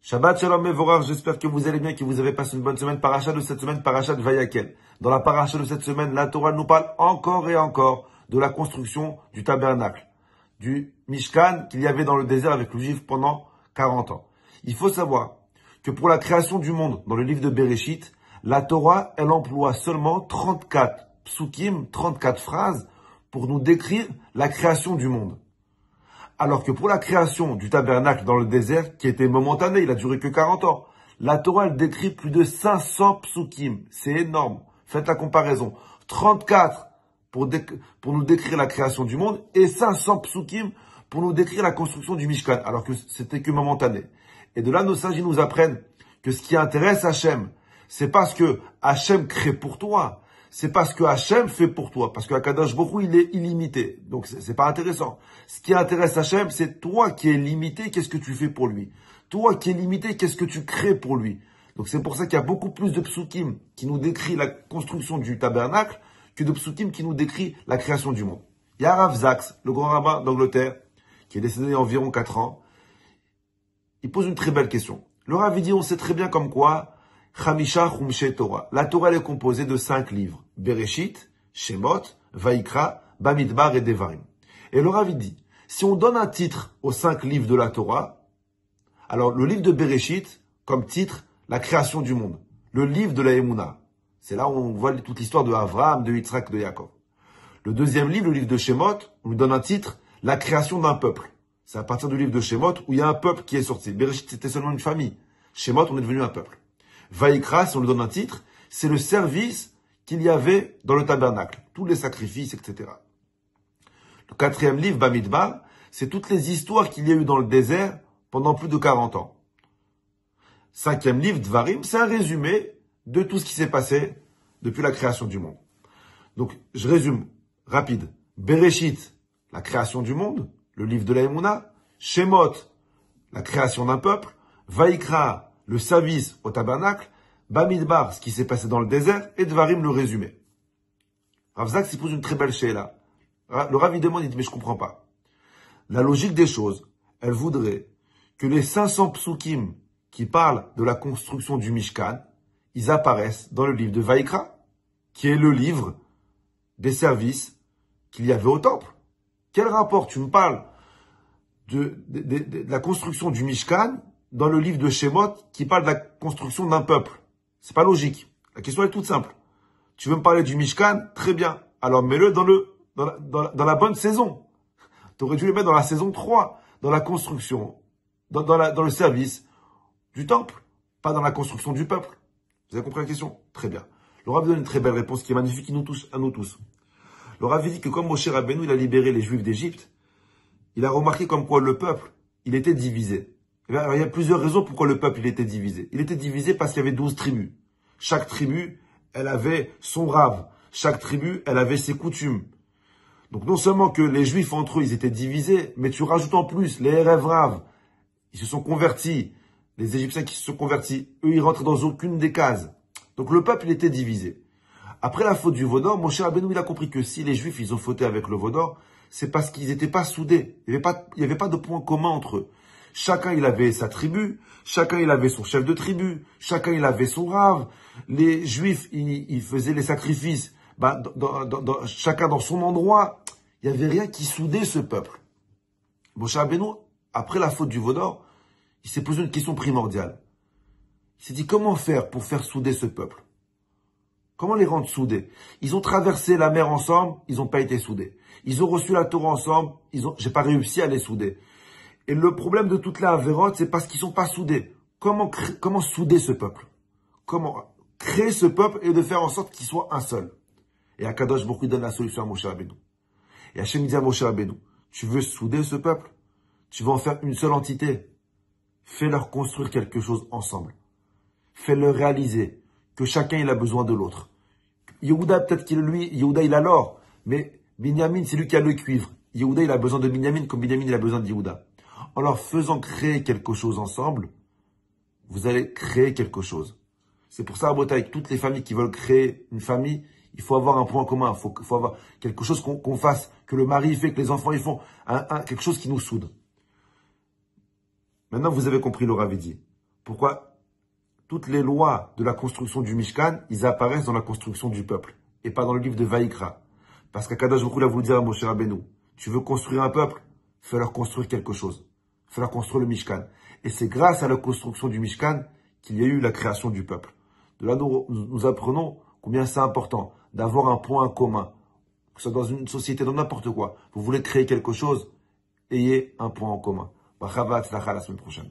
Shabbat Shalom Mevorach, j'espère que vous allez bien, que vous avez passé une bonne semaine. Paracha de cette semaine, paracha de Vayakel. Dans la paracha de cette semaine, la Torah nous parle encore et encore de la construction du tabernacle, du Mishkan qu'il y avait dans le désert avec le juif pendant 40 ans. Il faut savoir que pour la création du monde, dans le livre de Bereshit, la Torah, elle emploie seulement 34 psukim, 34 phrases pour nous décrire la création du monde. Alors que pour la création du tabernacle dans le désert, qui était momentané, il a duré que 40 ans, la Torah, elle décrit plus de 500 psukim. C'est énorme. Faites la comparaison. 34 pour nous décrire la création du monde et 500 psukim pour nous décrire la construction du Mishkan, alors que c'était que momentané. Et de là, nos sages nous apprennent que ce qui intéresse Hachem, c'est pas ce que Hachem crée pour toi, c'est pas ce que Hachem fait pour toi, parce que Akadosh Baruch Hu, il est illimité, donc c'est pas intéressant. Ce qui intéresse Hachem, c'est toi qui es limité, qu'est-ce que tu fais pour lui? Toi qui es limité, qu'est-ce que tu crées pour lui? Donc c'est pour ça qu'il y a beaucoup plus de psukim qui nous décrit la construction du tabernacle que de psukim qui nous décrit la création du monde. Il y a Rav Zaks, le grand rabbin d'Angleterre, qui est décédé il y a environ 4 ans. Il pose une très belle question. Le Rav dit, on sait très bien comme quoi Chamisha Chumshe Torah. La Torah elle est composée de 5 livres. Bereshit, Shemot, Vaikra, Bamidbar et Devarim. Et le Rav dit, si on donne un titre aux 5 livres de la Torah, alors le livre de Bereshit, comme titre, la création du monde. Le livre de la Emouna. C'est là où on voit toute l'histoire de Avraham, de Yitzhak, de Yaakov. Le deuxième livre, le livre de Shemot, on lui donne un titre, la création d'un peuple. C'est à partir du livre de Shemot où il y a un peuple qui est sorti. Bereshit, c'était seulement une famille. Shemot, on est devenu un peuple. Vaikra, si on lui donne un titre, c'est le service qu'il y avait dans le tabernacle. Tous les sacrifices, etc. Le 4e livre, Bamidbar, c'est toutes les histoires qu'il y a eu dans le désert pendant plus de 40 ans. 5e livre, Dvarim, c'est un résumé de tout ce qui s'est passé depuis la création du monde. Donc, je résume, rapide. Bereshit, la création du monde, le livre de la Emouna. Shemot, la création d'un peuple. Vaikra, le service au tabernacle. Bamidbar, ce qui s'est passé dans le désert. Et Dvarim, le résumé. Rav Zaks, il pose une très belle chéla. Le Rav, il demande, il dit, mais je comprends pas. La logique des choses, elle voudrait que les 500 psukim qui parlent de la construction du Mishkan, ils apparaissent dans le livre de Vaikra, qui est le livre des services qu'il y avait au temple. Quel rapport tu me parles de la construction du Mishkan dans le livre de Shemot qui parle de la construction d'un peuple? C'est pas logique. La question est toute simple. Tu veux me parler du Mishkan? Très bien. Alors mets-le dans la bonne saison. Tu aurais dû le mettre dans la saison 3, dans la construction, dans le service du temple, pas dans la construction du peuple. Vous avez compris la question? Très bien. Le Rav donne une très belle réponse qui est magnifique, qui nous touche à nous tous. Le Rav dit que comme Moshe Rabbeinu, il a libéré les Juifs d'Égypte, il a remarqué comme quoi le peuple, il était divisé. Alors, il y a plusieurs raisons pourquoi le peuple, il était divisé. Il était divisé parce qu'il y avait 12 tribus. Chaque tribu, elle avait son rave. Chaque tribu, elle avait ses coutumes. Donc non seulement que les Juifs entre eux, ils étaient divisés, mais tu rajoutes en plus les Erev Rav. Ils se sont convertis. Les Égyptiens qui se sont convertis, eux, ils rentraient dans aucune des cases. Donc le peuple, il était divisé. Après la faute du Vaudor, Moshe Rabbeinu, il a compris que si les Juifs, ils ont fauté avec le Vaudor, c'est parce qu'ils n'étaient pas soudés. Il n'y avait pas de point commun entre eux. Chacun, il avait sa tribu. Chacun, il avait son chef de tribu. Chacun, il avait son rave. Les Juifs, ils faisaient les sacrifices, chacun dans son endroit. Il n'y avait rien qui soudait ce peuple. Moshe Rabbeinu, après la faute du Vaudor, il s'est posé une question primordiale. Il s'est dit, comment faire pour faire souder ce peuple? Comment les rendre soudés? Ils ont traversé la mer ensemble, ils n'ont pas été soudés. Ils ont reçu la Torah ensemble, j'ai pas réussi à les souder. Et le problème de toute la Avérote, c'est parce qu'ils sont pas soudés. Comment souder ce peuple? Comment créer ce peuple et de faire en sorte qu'il soit un seul? Et Akadosh Baruch Hu donne la solution à Moshe Rabbeinu. Et Hachem dit à Moshe Rabbeinu, tu veux souder ce peuple? Tu veux en faire une seule entité? Fais-leur construire quelque chose ensemble. Fais-leur réaliser que chacun il a besoin de l'autre. Yehuda, peut-être Yehuda il a l'or, mais Binyamin c'est lui qui a le cuivre. Yehuda il a besoin de Binyamin comme Binyamin il a besoin de Yehuda. En leur faisant créer quelque chose ensemble, vous allez créer quelque chose. C'est pour ça, avec toutes les familles qui veulent créer une famille, il faut avoir un point commun, il faut avoir quelque chose qu'on fasse, que le mari fait, que les enfants ils font, quelque chose qui nous soude. Maintenant, vous avez compris le Rav dit. pourquoi toutes les lois de la construction du Mishkan, ils apparaissent dans la construction du peuple, et pas dans le livre de Vaïkra. Parce qu'Akadosh Baruch Hu a voulu dire à Moshe Rabbeinu, tu veux construire un peuple, fais-leur construire quelque chose. Fais-leur construire le Mishkan. Et c'est grâce à la construction du Mishkan qu'il y a eu la création du peuple. De là, nous apprenons combien c'est important d'avoir un point commun. Que ce soit dans une société, dans n'importe quoi. Vous voulez créer quelque chose, ayez un point en commun. La semaine prochaine.